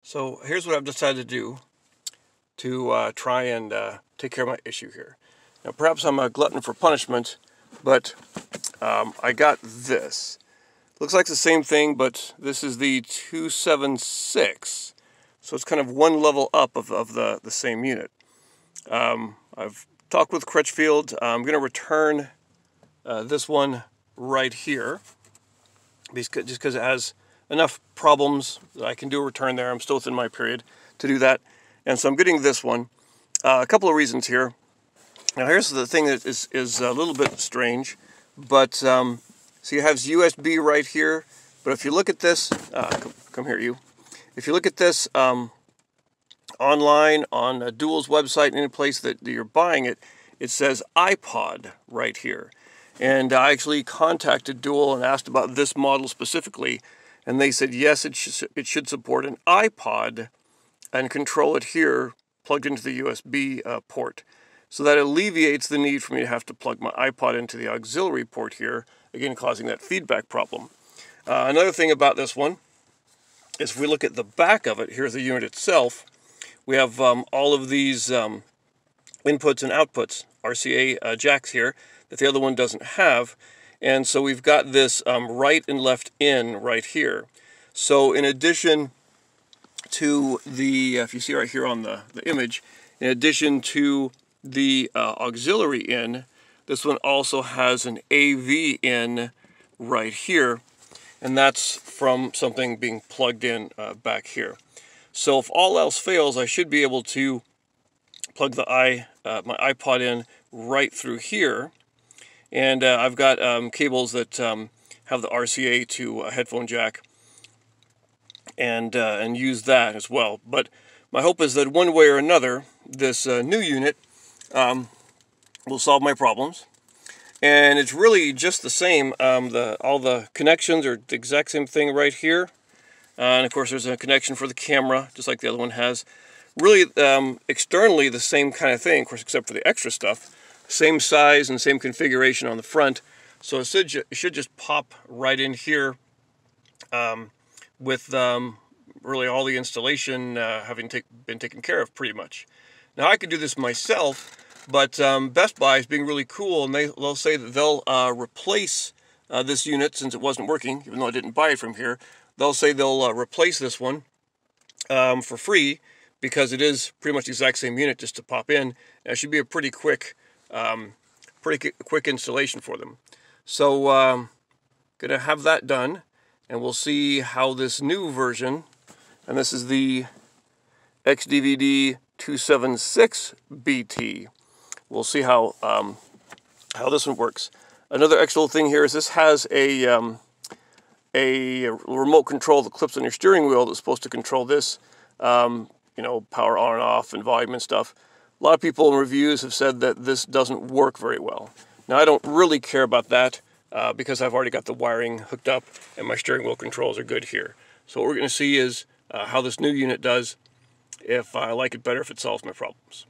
So here's what I've decided to do to try and take care of my issue here. Now perhaps I'm a glutton for punishment, but I got this. Looks like the same thing, but this is the 276. So it's kind of one level up of the same unit. I've talked with Crutchfield. I'm going to return this one right here, just because it has enough problems that I can do a return there. I'm still within my period to do that. And so I'm getting this one. A couple of reasons here. Now here's the thing that is a little bit strange, but so you have USB right here, but if you look at this, come here you. If you look at this online on Dual's website, any place that you're buying it, it says iPod right here. And I actually contacted Dual and asked about this model specifically, and they said yes, it should support an iPod and control it here plugged into the USB port. So that alleviates the need for me to have to plug my iPod into the auxiliary port here, again causing that feedback problem. Another thing about this one is if we look at the back of it, here's the unit itself, we have all of these inputs and outputs, RCA jacks here, that the other one doesn't have. And so we've got this right and left in right here. So in addition to the, if you see right here on the image, in addition to the auxiliary in, this one also has an AV in right here, and that's from something being plugged in back here. So if all else fails, I should be able to plug the my iPod in right through here, and I've got cables that have the RCA to a headphone jack, and use that as well. But my hope is that one way or another, this new unit will solve my problems. And it's really just the same. All the connections are the exact same thing right here. And of course there's a connection for the camera, just like the other one has. Really externally the same kind of thing, of course, except for the extra stuff. Same size and same configuration on the front. So it should just pop right in here with really all the installation having been taken care of pretty much. Now I could do this myself, but Best Buy is being really cool, and they'll say that they'll replace this unit since it wasn't working, even though I didn't buy it from here. They'll say they'll replace this one for free, because it is pretty much the exact same unit just to pop in. And it should be a pretty quick installation for them. So gonna have that done, and we'll see how this new version, and this is the XDVD276BT. We'll see how this one works. Another extra thing here is this has a remote control that clips on your steering wheel that's supposed to control this, you know, power on and off and volume and stuff. A lot of people in reviews have said that this doesn't work very well. Now I don't really care about that because I've already got the wiring hooked up and my steering wheel controls are good here. So what we're going to see is how this new unit does, if I like it better, if it solves my problems.